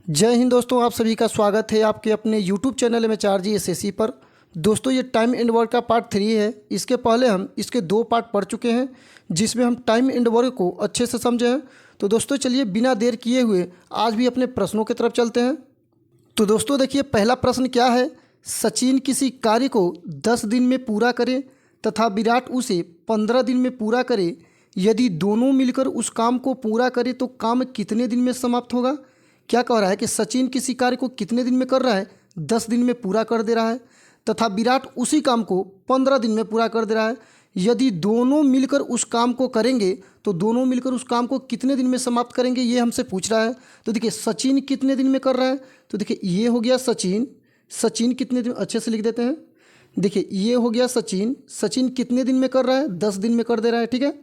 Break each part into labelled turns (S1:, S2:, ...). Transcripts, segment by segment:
S1: जय हिंद दोस्तों, आप सभी का स्वागत है आपके अपने YouTube चैनल में चार जी एस पर। दोस्तों, ये टाइम एंड वर्क का पार्ट 3 है। इसके पहले हम इसके 2 पार्ट पढ़ चुके हैं जिसमें हम टाइम एंड वर्क को अच्छे से समझे हैं। तो दोस्तों चलिए बिना देर किए हुए आज भी अपने प्रश्नों की तरफ चलते हैं। तो दोस्तों देखिए, पहला प्रश्न क्या है। सचिन किसी कार्य को 10 दिन में पूरा करे तथा विराट उसे 15 दिन में पूरा करे। यदि दोनों मिलकर उस काम को पूरा करे तो काम कितने दिन में समाप्त होगा। क्या कह रहा है कि सचिन किसी कार्य को कितने दिन में कर रहा है, 10 दिन में पूरा कर दे रहा है तथा विराट उसी काम को 15 दिन में पूरा कर दे रहा है। यदि दोनों मिलकर उस काम को करेंगे तो दोनों मिलकर उस काम को कितने दिन में समाप्त करेंगे, ये हमसे पूछ रहा है। तो देखिए सचिन कितने दिन में कर रहा है, तो देखिए ये हो गया सचिन। सचिन कितने दिन, अच्छे से लिख देते हैं। देखिए ये हो गया सचिन। सचिन कितने दिन में कर रहा है, 10 दिन में कर दे रहा है, ठीक है।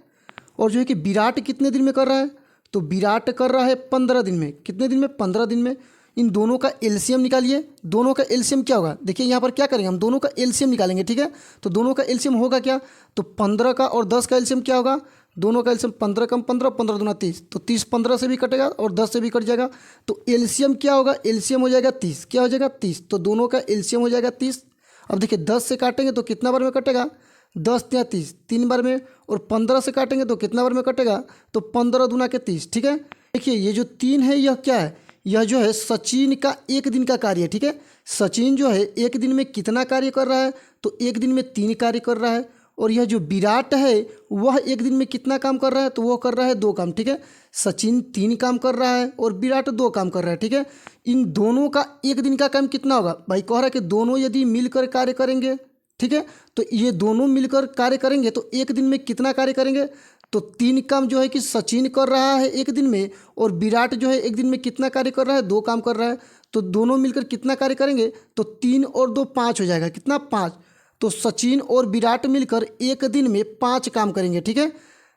S1: और जो है कि विराट कितने दिन में कर रहा है, तो विराट कर रहा है 15 दिन में। कितने दिन में, 15 दिन में। इन दोनों का एलसीएम निकालिए। दोनों का एलसीएम क्या होगा, देखिए यहाँ पर क्या करेंगे, हम दोनों का एलसीएम निकालेंगे, ठीक है। तो दोनों का एलसीएम होगा क्या, तो 15 का और 10 का एलसीएम क्या होगा, दोनों का एलसीएम 15 कम 15, 15 दूना 30, तो 30 15 से भी कटेगा और 10 से भी कट जाएगा। तो एलसीएम क्या होगा, एलसीएम हो जाएगा 30। क्या हो जाएगा, 30। तो दोनों का एलसीएम हो जाएगा 30। अब देखिए 10 से काटेंगे तो कितना बार में कटेगा, 10 या 30, 3 बार में। और 15 से काटेंगे तो कितना बार में कटेगा, तो 15 दूना के 30, ठीक है। देखिए ये जो 3 है यह क्या है, यह जो है सचिन का एक दिन का कार्य है, ठीक है। सचिन जो है एक दिन में कितना कार्य कर रहा है, तो एक दिन में 3 कार्य कर रहा है। और यह जो विराट है वह एक दिन में कितना काम कर रहा है, तो वह कर रहा है 2 काम, ठीक है। सचिन 3 काम कर रहा है और विराट 2 काम कर रहा है, ठीक है। इन दोनों का एक दिन का काम कितना होगा, भाई कह रहा है कि दोनों यदि मिलकर कार्य करेंगे, ठीक है। तो ये दोनों मिलकर कार्य करेंगे तो एक दिन में कितना कार्य करेंगे, तो 3 काम जो है कि सचिन कर रहा है एक दिन में, और विराट जो है एक दिन में कितना कार्य कर रहा है, 2 काम कर रहा है। तो दोनों मिलकर कितना कार्य करेंगे, तो 3 और 2 5 हो जाएगा, कितना 5। तो सचिन और विराट मिलकर एक दिन में 5 काम करेंगे, ठीक है।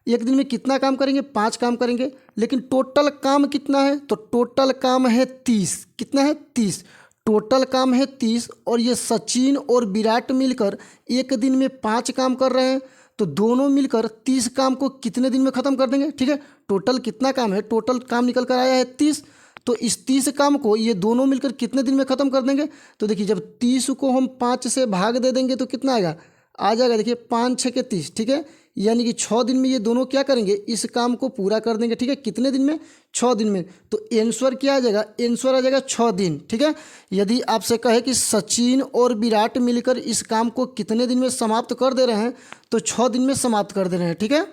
S1: एक दिन में कितना काम करेंगे, 5 काम करेंगे। लेकिन टोटल काम कितना है, तो टोटल काम है 30। कितना है, 30। टोटल काम है 30। और ये सचिन और विराट मिलकर एक दिन में 5 काम कर रहे हैं, तो दोनों मिलकर 30 काम को कितने दिन में ख़त्म कर देंगे, ठीक है। टोटल कितना काम है, टोटल काम निकल कर आया है 30। तो इस 30 काम को ये दोनों मिलकर कितने दिन में ख़त्म कर देंगे, तो देखिए जब 30 को हम 5 से भाग दे देंगे तो कितना आएगा, आ जाएगा, देखिए 5 6 के 30, ठीक है। यानी कि 6 दिन में ये दोनों क्या करेंगे, इस काम को पूरा कर देंगे, ठीक है। कितने दिन में, 6 दिन में। तो आंसर क्या आ जाएगा, आंसर आ जाएगा 6 दिन, ठीक है। यदि आपसे कहे कि सचिन और विराट मिलकर इस काम को कितने दिन में समाप्त कर दे रहे हैं, तो 6 दिन में समाप्त कर दे रहे हैं, ठीक है।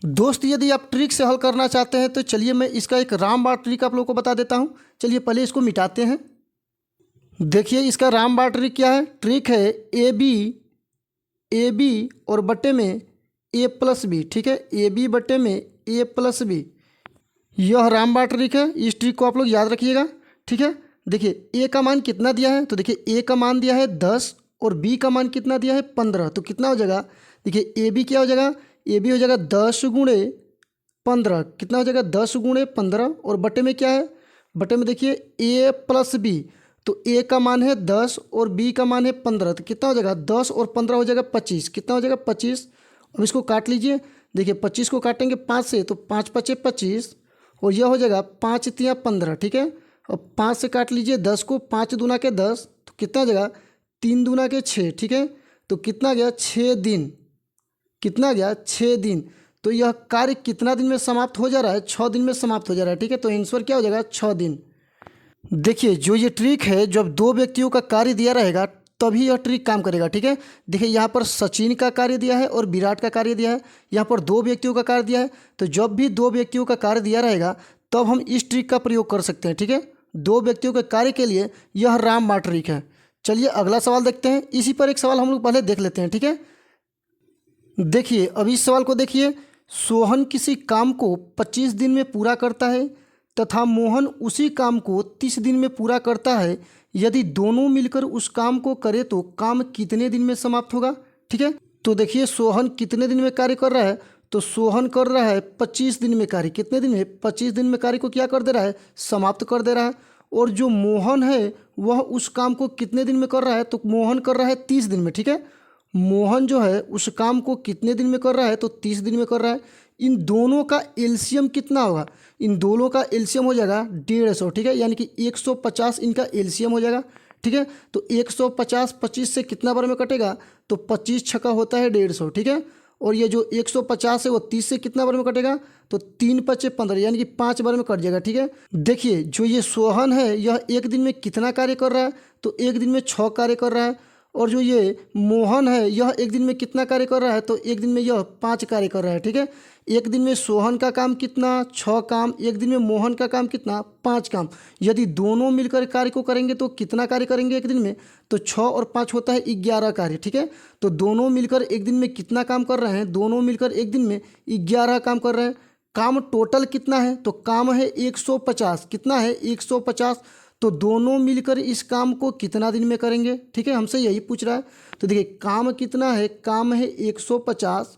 S1: दोस्त यदि आप ट्रिक से हल करना चाहते हैं तो चलिए मैं इसका एक रामबाण ट्रिक आप लोगों को बता देता हूँ। चलिए पहले इसको मिटाते हैं। देखिए इसका रामबाण ट्रिक क्या है, ट्रिक है ए बी और बट्टे में ए प्लस बी, ठीक है। ए बी बट्टे में ए प्लस बी, यह रामबाण ट्रिक है। इस ट्रिक को आप लोग याद रखिएगा, ठीक है। देखिए ए का मान कितना दिया है, तो देखिए ए का मान दिया है 10 और बी का मान कितना दिया है 15। तो कितना हो जाएगा, देखिए ए बी क्या हो जाएगा, ए बी हो जाएगा 10 गुणे 15। कितना हो जाएगा, 10 गुणे 15। और बटे में क्या है, बटे में देखिए ए प्लस बी, तो ए का मान है 10 और बी का मान है 15। तो कितना हो जाएगा, 10 और 15 हो जाएगा 25। कितना हो जाएगा, 25। अब इसको काट लीजिए। देखिए 25 को काटेंगे 5 से तो 5 पचे 25, और यह हो जाएगा 5 तिया 15, ठीक है। और 5 से काट लीजिए 10 को, 5 दूना के 10, तो कितना हो जाएगा, 3 दूना के 6, ठीक है। तो कितना गया, 6 दिन। कितना गया, 6 दिन। तो यह कार्य कितना दिन में समाप्त हो जा रहा है, 6 दिन में समाप्त हो जा रहा है, ठीक है। तो आंसर क्या हो जाएगा, 6 दिन। देखिए जो ये ट्रिक है, जब 2 व्यक्तियों का कार्य दिया रहेगा तभी यह ट्रिक काम करेगा, ठीक है। देखिए यहाँ पर सचिन का कार्य दिया है और विराट का कार्य दिया है। यहाँ पर 2 व्यक्तियों का कार्य दिया है, तो जब भी 2 व्यक्तियों का कार्य दिया रहेगा तब हम इस ट्रिक का प्रयोग कर सकते हैं, ठीक है। 2 व्यक्तियों के कार्य के लिए यह रामबाण ट्रिक है। चलिए अगला सवाल देखते हैं। इसी पर एक सवाल हम लोग पहले देख लेते हैं, ठीक है। देखिए अब इस सवाल को देखिए। सोहन किसी काम को 25 दिन में पूरा करता है तथा मोहन उसी काम को 30 दिन में पूरा करता है। यदि दोनों मिलकर उस काम को करे तो काम कितने दिन में समाप्त होगा, ठीक है। तो देखिए सोहन कितने दिन में कार्य कर रहा है, तो सोहन कर रहा है 25 दिन में कार्य। कितने दिन में, 25 दिन में कार्य को क्या कर दे रहा है, समाप्त कर दे रहा है। और जो मोहन है वह उस काम को कितने दिन में कर रहा है, तो मोहन कर रहा है 30 दिन में, ठीक है। मोहन जो है उस काम को कितने दिन में कर रहा है, तो 30 दिन में कर रहा है। इन दोनों का एलसीएम कितना होगा, इन दोनों का एलसीएम हो जाएगा 150, ठीक है, यानी कि 150 इनका एलसीएम हो जाएगा, ठीक है। तो 150 25 से कितना बार में कटेगा, तो 25 छक्का होता है 150, ठीक है। और ये जो 150 है वो 30 से कितना बार में कटेगा, तो 3 पचे 15, यानी कि 5 बार में कट जाएगा, ठीक है। देखिए जो ये सोहन है यह एक दिन में कितना कार्य कर रहा है, तो एक दिन में 6 कार्य कर रहा है। और जो ये मोहन है यह एक दिन में कितना कार्य कर रहा है, तो एक दिन में यह 5 कार्य कर रहा है, ठीक है। एक दिन में सोहन का काम कितना, 6 काम, एक दिन में मोहन का काम कितना, 5 काम। यदि दोनों मिलकर कार्य को करेंगे तो कितना कार्य करेंगे एक दिन में, तो 6 और 5 होता है 11 कार्य, ठीक है। तो दोनों मिलकर एक दिन में कितना काम कर रहे हैं, दोनों मिलकर एक दिन में 11 काम कर रहे हैं। काम टोटल कितना है, तो काम है 150, कितना है 150। तो दोनों मिलकर इस काम को कितना दिन में करेंगे, ठीक है, हमसे यही पूछ रहा है। तो देखिए काम कितना है, काम है 150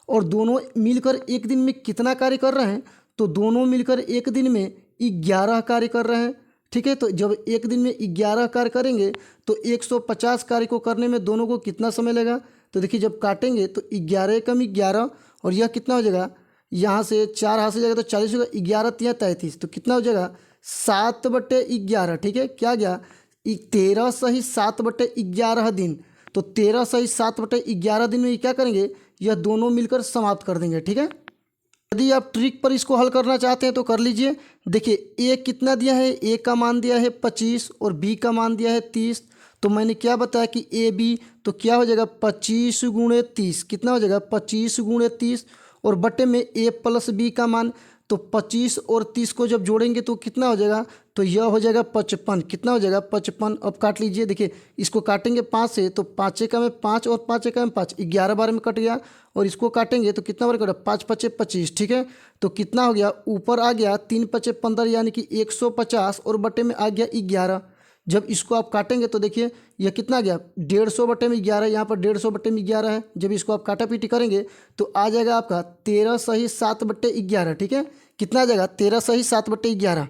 S1: और दोनों मिलकर एक दिन में कितना कार्य कर रहे हैं, तो दोनों मिलकर एक दिन में 11 कार्य कर रहे हैं, ठीक है। तो जब एक दिन में 11 कार्य करेंगे तो 150 कार्य को करने में दोनों को कितना समय लगेगा, तो देखिए जब काटेंगे तो 11 कम 11 और यह कितना हो जाएगा, यहाँ से 4 हाथ से जाएगा तो 40 होगा, 11 तिया 33, तो कितना हो जाएगा 7/11, ठीक है। क्या गया 13 सही 7/11 दिन। तो 13 सही 7/11 दिन में ये क्या करेंगे, यह दोनों मिलकर समाप्त कर देंगे, ठीक है। यदि आप ट्रिक पर इसको हल करना चाहते हैं तो कर लीजिए। देखिए ए कितना दिया है, ए का मान दिया है 25 और बी का मान दिया है 30। तो मैंने क्या बताया कि ए बी, तो क्या हो जाएगा 25 गुणे 30, कितना हो जाएगा 25 गुणे 30 और बटे में ए प्लस बी का मान। तो 25 और 30 को जब जोड़ेंगे तो कितना हो जाएगा, तो यह हो जाएगा 55, कितना हो जाएगा 55। अब काट लीजिए, देखिए इसको काटेंगे 5 से तो 5 का में 5 और 5 का में 5, 11 बार में कट गया। और इसको काटेंगे तो कितना बार कटा, 5 पचे 25, ठीक है। तो कितना हो गया, ऊपर आ गया 3 पचे 15 यानी कि 150 और बटे में आ गया 11। जब इसको आप काटेंगे तो देखिए यह कितना गया 150 बटे में 11, यहाँ पर 150 बटे में 11 है। जब इसको आप काटा पीटी करेंगे तो आ जाएगा आपका 13 सही 7/11, ठीक है। कितना आ जाएगा 13 सही 7/11।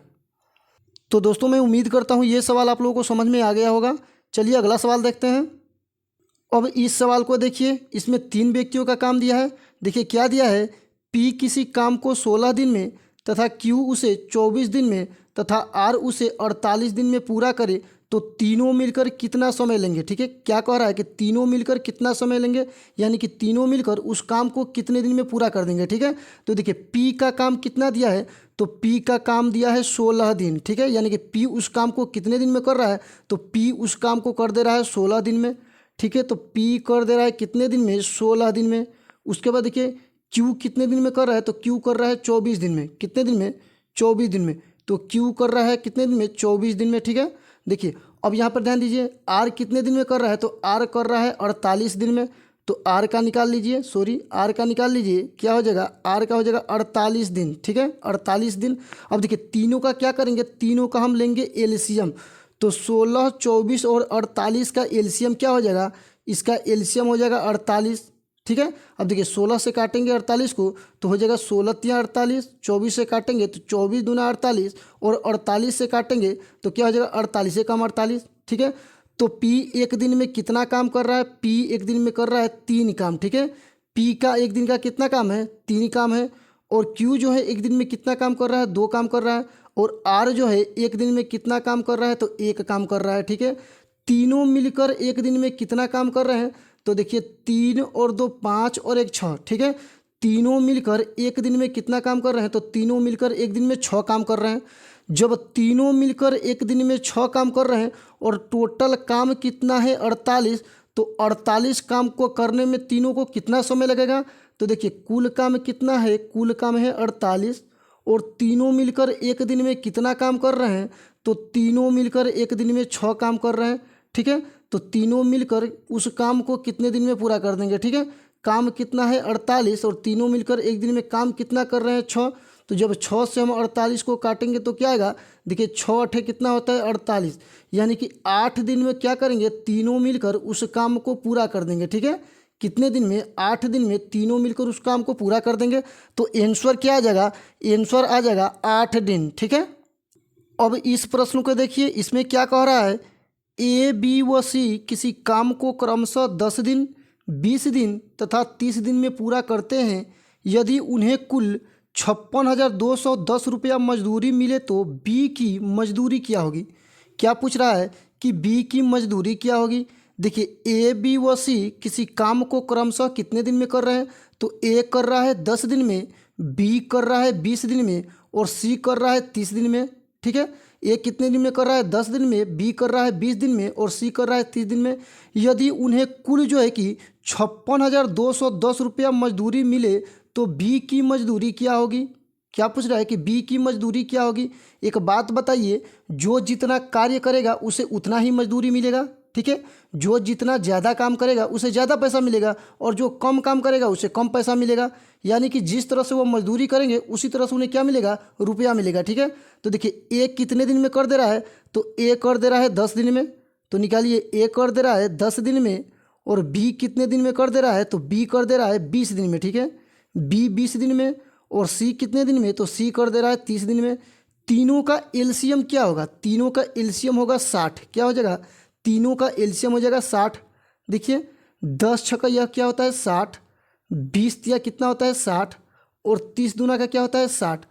S1: तो दोस्तों मैं उम्मीद करता हूँ ये सवाल आप लोगों को समझ में आ गया होगा। चलिए अगला सवाल देखते हैं। अब इस सवाल को देखिए, इसमें 3 व्यक्तियों का काम दिया है। देखिए क्या दिया है, पी किसी काम को 16 दिन में तथा क्यू उसे 24 दिन में तथा आर उसे 48 दिन में पूरा करे तो तीनों मिलकर कितना समय लेंगे, ठीक है। क्या कह रहा है कि तीनों मिलकर कितना समय लेंगे, यानी कि तीनों मिलकर उस काम को कितने दिन में पूरा कर देंगे, ठीक है। तो देखिए पी का काम कितना दिया है, तो पी का काम दिया है 16 दिन, ठीक है। यानी कि पी उस काम को कितने दिन में कर रहा है, तो पी उस काम को कर दे रहा है 16 दिन में, ठीक है। तो पी कर दे रहा है कितने दिन में, 16 दिन में। उसके बाद देखिए क्यू कितने दिन में कर रहा है, तो क्यू कर रहा है 24 दिन में, कितने दिन में, 24 दिन में। तो क्यू कर रहा है कितने दिन में, 24 दिन में, ठीक है। देखिए अब यहाँ पर ध्यान दीजिए आर कितने दिन में कर रहा है, तो आर कर रहा है 48 दिन में। तो आर का निकाल लीजिए, आर का निकाल लीजिए, क्या हो जाएगा, आर का हो जाएगा 48 दिन, ठीक है, 48 दिन। अब देखिए तीनों का क्या करेंगे, तीनों का हम लेंगे एलसीएम। तो 16, 24 और 48 का एलसीएम क्या हो जाएगा, इसका एलसीएम हो जाएगा 48, ठीक है। अब देखिए 16 से काटेंगे 48 को तो हो जाएगा 16 तिया 48, 24 से काटेंगे तो 24 दूना 48 और 48 से काटेंगे तो क्या हो जाएगा 48 कम 48, ठीक है। तो P एक दिन में कितना काम कर रहा है, P एक दिन में कर रहा है 3 काम, ठीक है। P का एक दिन का कितना काम है, 3 काम है। और Q जो है एक दिन में कितना काम कर रहा है, 2 काम कर रहा है। और R जो है एक दिन में कितना काम कर रहा है, तो 1 काम कर रहा है, ठीक है। तीनों मिलकर एक दिन में कितना काम कर रहे हैं, तो देखिए 3 और 2 5 और 1 6, ठीक है। तीनों मिलकर एक दिन में कितना काम कर रहे हैं, तो तीनों मिलकर एक दिन में 6 काम कर रहे हैं। जब तीनों मिलकर एक दिन में 6 काम कर रहे हैं और टोटल काम कितना है 48, तो 48 काम को करने में तीनों को कितना समय लगेगा, तो देखिए कुल काम कितना है, कुल काम है 48 और तीनों मिलकर एक दिन में कितना काम कर रहे हैं, तो तीनों मिलकर एक दिन में 6 काम कर रहे हैं, ठीक है। तो तीनों मिलकर उस काम को कितने दिन में पूरा कर देंगे, ठीक है। काम कितना है 48 और तीनों मिलकर एक दिन में काम कितना कर रहे हैं 6। तो जब 6 से हम 48 को काटेंगे तो क्या आएगा, देखिए 6 8 कितना होता है 48, यानी कि 8 दिन में क्या करेंगे, तीनों मिलकर उस काम को पूरा कर देंगे, ठीक है। कितने दिन में, 8 दिन में तीनों मिलकर उस काम को पूरा कर देंगे। तो आंसर क्या आ जाएगा, आंसर आ जाएगा 8 दिन, ठीक है। अब इस प्रश्न को देखिए, इसमें क्या कह रहा है, ए बी व सी किसी काम को क्रमशः 10 दिन 20 दिन तथा 30 दिन में पूरा करते हैं। यदि उन्हें कुल 56,210 रुपया मजदूरी मिले तो बी की मजदूरी क्या होगी। क्या पूछ रहा है कि बी की मजदूरी क्या होगी। देखिए ए बी व सी किसी काम को क्रमशः कितने दिन में कर रहे हैं, तो ए कर रहा है 10 दिन में, बी कर रहा है 20 दिन में और सी कर रहा है 30 दिन में। ठीक है, ए कितने दिन में कर रहा है 10 दिन में, बी कर रहा है 20 दिन में और सी कर रहा है 30 दिन में। यदि उन्हें कुल जो है कि 56,210 रुपया मजदूरी मिले तो बी की मजदूरी क्या होगी। क्या पूछ रहा है कि बी की मजदूरी क्या होगी। एक बात बताइए, जो जितना कार्य करेगा उसे उतना ही मजदूरी मिलेगा। ठीक है, जो जितना ज़्यादा काम करेगा उसे ज़्यादा पैसा मिलेगा और जो कम काम करेगा उसे कम पैसा मिलेगा। यानी कि जिस तरह से वो मजदूरी करेंगे उसी तरह से उन्हें क्या मिलेगा, रुपया मिलेगा। ठीक है, तो देखिए ए कितने दिन में कर दे रहा है, तो ए कर दे रहा है 10 दिन में, तो निकालिए ए कर दे रहा है 10 दिन में और बी कितने दिन में कर दे रहा है, तो बी कर दे रहा है 20 दिन में। ठीक है, बी 20 दिन में और सी कितने दिन में, तो सी कर दे रहा है 30 दिन में। तीनों का एलसीएम क्या होगा, तीनों का एलसीएम होगा 60। क्या हो जाएगा, तीनों का एलसीएम हो जाएगा 60। देखिए 10 छक्का यह क्या होता है 60, 20 तिया कितना होता है 60 और 30 दूना का क्या होता है 60।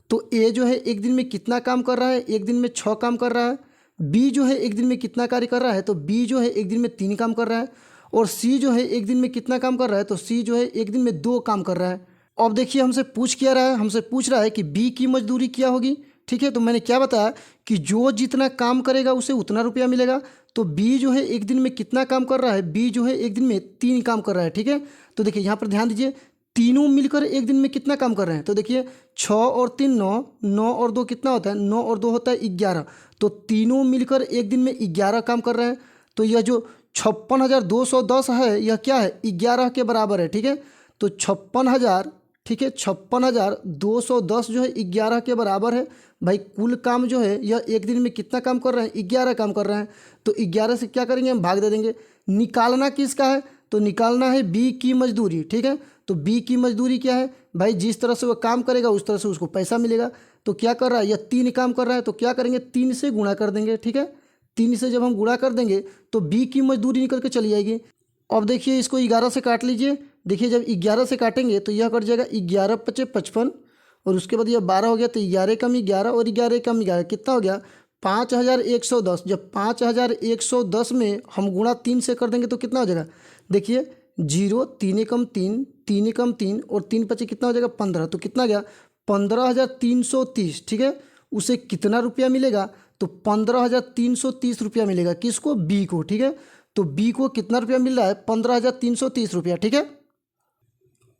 S1: तो ए जो है एक दिन में कितना काम कर रहा है, एक दिन में 6 काम कर रहा है। बी जो है एक दिन में कितना कार्य कर रहा है, तो बी जो है एक दिन में 3 काम कर रहा है। और सी जो है एक दिन में कितना काम कर रहा है, तो सी जो है एक दिन में 2 काम कर रहा है। अब देखिए हमसे पूछ क्या रहा है, हमसे पूछ रहा है कि बी की मजदूरी क्या होगी। ठीक है, तो मैंने क्या बताया कि जो जितना काम करेगा उसे उतना रुपया मिलेगा। तो बी जो है एक दिन में कितना काम कर रहा है, बी जो है एक दिन में 3 काम कर रहा है। ठीक है, तो देखिए यहाँ पर ध्यान दीजिए, तीनों मिलकर एक दिन में कितना काम कर रहे हैं, तो देखिए 6 और 3 9, 9 और 2 कितना होता है, 9 और 2 होता है 11। तो तीनों मिलकर एक दिन में 11 काम कर रहे हैं। तो यह जो 56,210 है यह क्या है, 11 के बराबर है। ठीक है, तो 56,000, ठीक है 56,210 जो है 11 के बराबर है। भाई कुल काम जो है यह एक दिन में कितना काम कर रहे हैं, 11 काम कर रहे हैं। तो 11 से क्या करेंगे, हम भाग दे देंगे। निकालना किसका है, तो निकालना है बी की मजदूरी। ठीक है, तो बी की मजदूरी क्या है भाई, जिस तरह से वो काम करेगा उस तरह से उसको पैसा मिलेगा। तो क्या कर रहा है, यह 3 काम कर रहा है, तो क्या करेंगे 3 से गुणा कर देंगे। ठीक है, 3 से जब हम गुणा कर देंगे तो बी की मजदूरी निकल के चली जाएगी। अब देखिए इसको 11 से काट लीजिए। देखिए जब 11 से काटेंगे तो यह कट जाएगा 11 पचे 55 और उसके बाद यह 12 हो गया, तो 11 कम 11 और 11 कम 11 कितना हो गया 5,110। जब 5,110 में हम गुणा 3 से कर देंगे तो कितना हो जाएगा, देखिए 0 3 कम 3 3 कम 3 और 3 पचे कितना हो जाएगा 15। तो कितना गया 15,330। ठीक है, उसे कितना रुपया मिलेगा, तो 15,330 रुपया मिलेगा। किसको, बी को। ठीक है, तो बी को कितना रुपया मिल रहा है, 15,330 रुपया। ठीक है,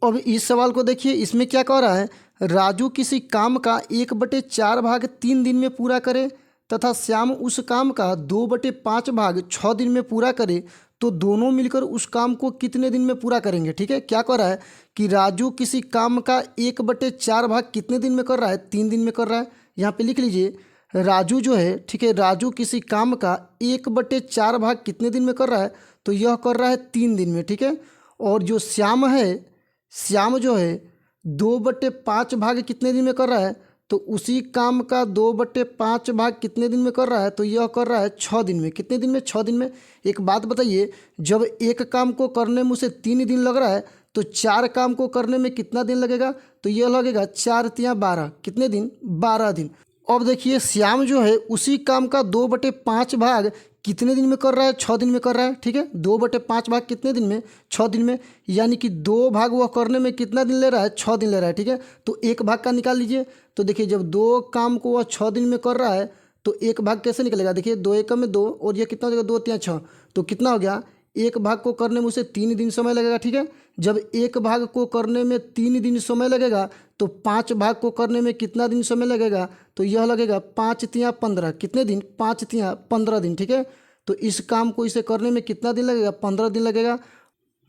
S1: अब इस सवाल को देखिए, इसमें क्या कह रहा है, राजू किसी काम का 1/4 भाग 3 दिन में पूरा करे तथा श्याम उस काम का 2/5 भाग 6 दिन में पूरा करे तो दोनों मिलकर उस काम को कितने दिन में पूरा करेंगे। ठीक है, क्या कर रहा है कि राजू किसी काम का 1/4 भाग कितने दिन में कर रहा है, 3 दिन में कर रहा है। यहाँ पे लिख लीजिए राजू जो है, ठीक है, राजू किसी काम का 1/4 भाग कितने दिन में कर रहा है, तो यह कर रहा है 3 दिन में। ठीक है, और जो श्याम है, श्याम जो है 2/5 भाग कितने दिन में कर रहा है, तो उसी काम का 2/5 भाग कितने दिन में कर रहा है, तो यह कर रहा है 6 दिन में। कितने दिन में, 6 दिन में। एक बात बताइए, जब एक काम को करने में उसे 3 दिन लग रहा है तो 4 काम को करने में कितना दिन लगेगा, तो यह लगेगा 4 तिया 12, कितने दिन, 12 दिन। अब देखिए श्याम जो है उसी काम का 2/5 भाग कितने दिन में कर रहा है, 6 दिन में कर रहा है। ठीक है, 2/5 भाग कितने दिन में, 6 दिन में। यानी कि 2 भाग वह करने में कितना दिन ले रहा है, 6 दिन ले रहा है। ठीक है, तो 1 भाग का निकाल लीजिए। तो देखिए जब 2 काम को वह 6 दिन में कर रहा है तो 1 भाग कैसे निकलेगा, देखिए 2 एकम में 2 और यह कितना हो जाएगा 2 तिया 6, तो कितना हो गया, 1 भाग को करने में उसे 3 दिन समय लगेगा। ठीक है, जब 1 भाग को करने में 3 दिन समय लगेगा तो 5 भाग को करने में कितना दिन समय लगेगा, तो यह लगेगा 5 तिया 15, कितने दिन, 5 तिया 15 दिन। ठीक है, तो इस काम को इसे करने में कितना दिन लगेगा, 15 दिन लगेगा।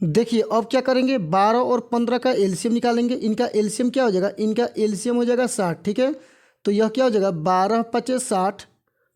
S1: देखिए अब क्या करेंगे, 12 और 15 का एलसीएम निकालेंगे। इनका एलसीएम क्या हो जाएगा, इनका एलसीएम हो जाएगा 60। ठीक है, तो यह क्या हो जाएगा 12 पचे 60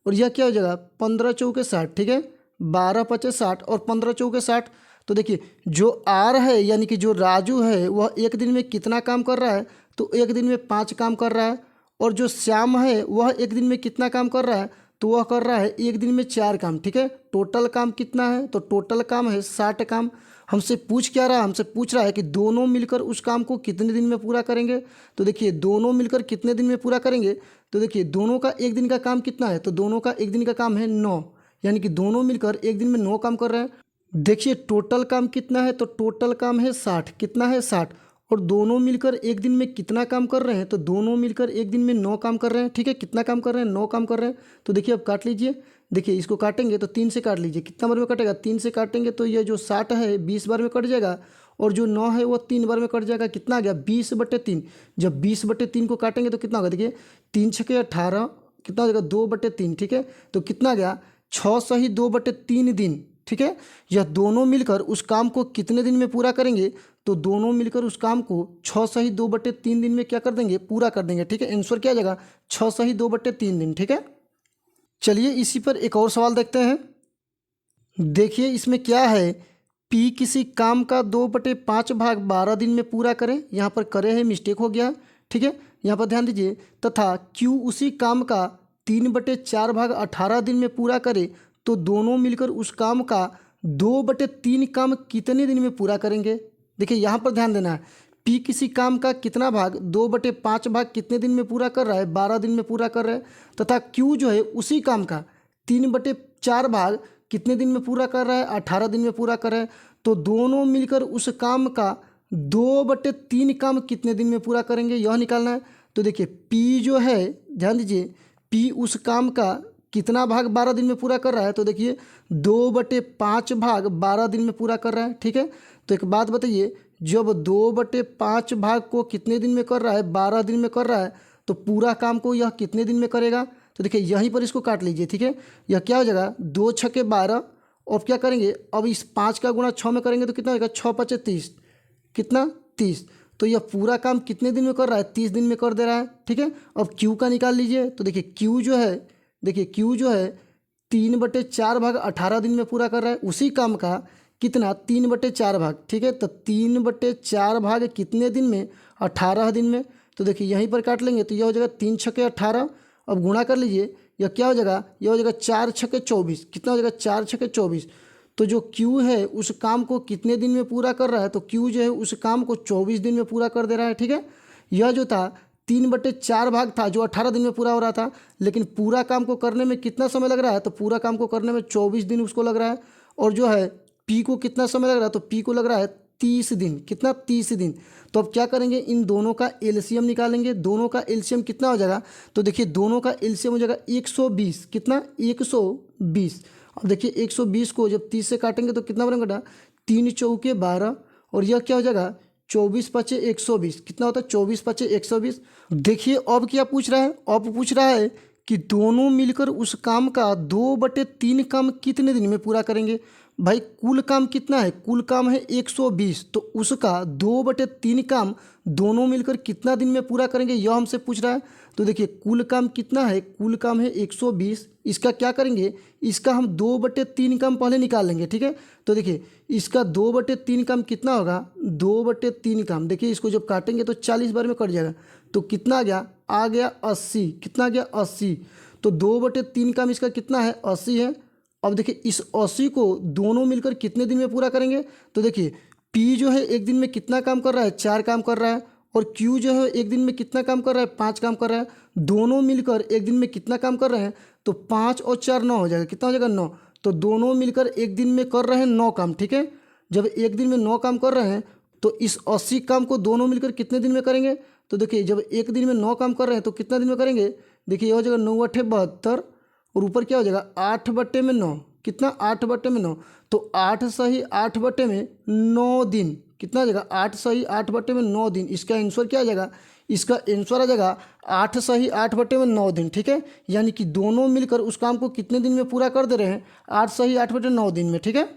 S1: और यह क्या हो जाएगा 15 चौके 60। ठीक है, 12 पचे 60 और 15 चौके 60। तो देखिए जो आर है यानी कि जो राजू है वह एक दिन में कितना काम कर रहा है, तो एक दिन में 5 काम कर रहा है। और जो श्याम है वह एक दिन में कितना काम कर रहा है, तो वह कर रहा है एक दिन में 4 काम। ठीक है, टोटल काम कितना है, तो टोटल काम है 60 काम। हमसे पूछ क्या रहा है, हमसे पूछ रहा है कि दोनों मिलकर उस काम को कितने दिन में पूरा करेंगे। तो देखिए दोनों मिलकर कितने दिन में पूरा करेंगे, तो देखिए दोनों का एक दिन का काम कितना है, तो दोनों का एक दिन का काम है 9, यानी कि दोनों मिलकर एक दिन में 9 काम कर रहे हैं। देखिए टोटल काम कितना है, तो टोटल काम है 60, कितना है 60। और दोनों मिलकर एक दिन में कितना काम कर रहे हैं, तो दोनों मिलकर एक दिन में 9 काम कर रहे हैं। ठीक है, कितना काम कर रहे हैं, 9 काम कर रहे हैं। तो देखिए अब काट लीजिए, देखिए इसको काटेंगे तो 3 से काट लीजिए, कितना बार में कटेगा, 3 से काटेंगे तो ये जो 60 है 20 बार में कट जाएगा, और जो 9 है वो 3 बार में कट जाएगा। कितना आ गया, 20/3। जब 20/3 को काटेंगे तो कितना होगा, देखिए 3 छके 18, कितना हो जाएगा 2/3। ठीक है, तो कितना आ गया, 6 सही 2/3 दिन। ठीक है, यह दोनों मिलकर उस काम को कितने दिन में पूरा करेंगे, तो दोनों मिलकर उस काम को 6 सही 2/3 दिन में क्या कर देंगे, पूरा कर देंगे। ठीक है, आंसर क्या आ जाएगा, 6 सही 2/3 दिन। ठीक है, चलिए इसी पर एक और सवाल देखते हैं। देखिए इसमें क्या है, पी किसी काम का 2/5 भाग 12 दिन में पूरा करे, यहाँ पर करे है मिस्टेक हो गया। ठीक है, यहाँ पर ध्यान दीजिए, तथा क्यू उसी काम का 3/4 भाग 18 दिन में पूरा करे, तो दोनों मिलकर उस काम का 2/3 काम कितने दिन में पूरा करेंगे। देखिए यहाँ पर ध्यान देना है, पी किसी काम का कितना भाग 2/5 भाग कितने दिन में पूरा कर रहा है, 12 दिन में पूरा कर रहा है, तथा क्यू जो है उसी काम का 3/4 भाग कितने दिन में पूरा कर रहा है, 18 दिन में पूरा कर रहा है। तो दोनों मिलकर उस काम का 2/3 काम कितने दिन में पूरा करेंगे, यह निकालना है। तो देखिए पी जो है, ध्यान दीजिए, पी उस काम का कितना भाग 12 दिन में पूरा कर रहा है, तो देखिए 2/5 भाग 12 दिन में पूरा कर रहा है। ठीक है, तो एक बात बताइए, जब 2/5 भाग को कितने दिन में कर रहा है, 12 दिन में कर रहा है, तो पूरा काम को यह कितने दिन में करेगा। तो देखिए यहीं पर इसको काट लीजिए। ठीक है, यह क्या हो जाएगा, 2 छके 12, और क्या करेंगे, अब इस 5 का गुणा 6 में करेंगे तो कितना होगा, 6 5 30, कितना 30। तो यह पूरा काम कितने दिन में कर रहा है, 30 दिन में कर दे रहा है। ठीक है, अब क्यू का निकाल लीजिए। तो देखिए क्यू जो है, देखिए क्यू जो है 3/4 भाग 18 दिन में पूरा कर रहा है, उसी काम का कितना, 3/4 भाग। ठीक है, तो 3/4 भाग कितने दिन में, 18 दिन में। तो देखिए यहीं पर काट लेंगे तो यह हो जाएगा 3 छके 18, अब गुणा कर लीजिए, यह क्या हो जाएगा, यह हो जाएगा 4 छके 24, कितना हो जाएगा, 4 छके 24। तो जो क्यू है उस काम को कितने दिन में पूरा कर रहा है, तो क्यू जो है उस काम को 24 दिन में पूरा कर दे रहा है। ठीक है, यह जो था 3/4 भाग था जो 18 दिन में पूरा हो रहा था, लेकिन पूरा काम को करने में कितना समय लग रहा है, तो पूरा काम को करने में 24 दिन उसको लग रहा है। और जो है पी को कितना समय लग रहा है, तो पी को लग रहा है 30 दिन, कितना 30 दिन। तो अब क्या करेंगे, इन दोनों का एलसीएम निकालेंगे। दोनों का एलसीएम कितना हो जाएगा, तो देखिए दोनों का एलसीएम हो जाएगा 120, कितना 120। अब देखिए 120 को जब 30 से काटेंगे तो कितना बनेगा, 3 चौके 12, और यह क्या हो जाएगा, 24 पचे 120, कितना होता है, 24 पचे 120। देखिए अब क्या पूछ रहा है, अब पूछ रहा है कि दोनों मिलकर उस काम का 2/3 काम कितने दिन में पूरा करेंगे। भाई कुल काम कितना है, कुल काम है 120, तो उसका 2/3 काम दोनों मिलकर कितना दिन में पूरा करेंगे, यह हमसे पूछ रहा है। तो देखिए कुल काम कितना है, कुल काम है 120, इसका क्या करेंगे, इसका हम 2/3 काम पहले निकाल लेंगे। ठीक है, तो देखिए इसका 2/3 काम कितना होगा, 2/3 काम, देखिए इसको जब काटेंगे तो 40 बार में कट जाएगा, तो कितना आ गया 80, कितना आ गया 80। तो 2/3 काम इसका कितना है, 80 है। अब देखिए इस 80 को दोनों मिलकर कितने दिन में पूरा करेंगे, तो देखिए पी जो है एक दिन में कितना काम कर रहा है, 4 काम कर रहा है, और क्यू जो है एक दिन में कितना काम कर रहा है, 5 काम कर रहा है। दोनों मिलकर एक दिन में कितना काम कर रहे हैं, तो 5 और 4 9 हो जाएगा, कितना हो जाएगा 9। तो दोनों मिलकर एक दिन में कर रहे हैं 9 काम। ठीक है, जब एक दिन में 9 काम कर रहे हैं तो इस 80 काम को दोनों मिलकर कितने दिन में करेंगे, तो देखिए जब एक दिन में 9 काम कर रहे हैं तो कितना दिन में करेंगे, देखिए यह हो जाएगा 9 8 72, और ऊपर क्या हो जाएगा 8/9, कितना 8/9। तो 8 सही 8/9 दिन, कितना आ जाएगा 8 सही 8/9 दिन। इसका आंसर क्या आ जाएगा, इसका आंसर आ जाएगा 8 सही 8/9 दिन। ठीक है, यानी कि दोनों मिलकर उस काम को कितने दिन में पूरा कर दे रहे हैं, 8 सही 8/9 दिन में। ठीक है,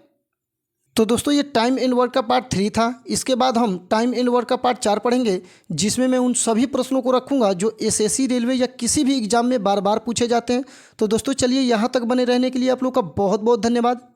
S1: तो दोस्तों ये टाइम एंड वर्क का पार्ट 3 था। इसके बाद हम टाइम एंड वर्क का पार्ट 4 पढ़ेंगे, जिसमें मैं उन सभी प्रश्नों को रखूंगा जो एसएससी, रेलवे या किसी भी एग्जाम में बार बार पूछे जाते हैं। तो दोस्तों चलिए यहाँ तक बने रहने के लिए आप लोग का बहुत बहुत धन्यवाद।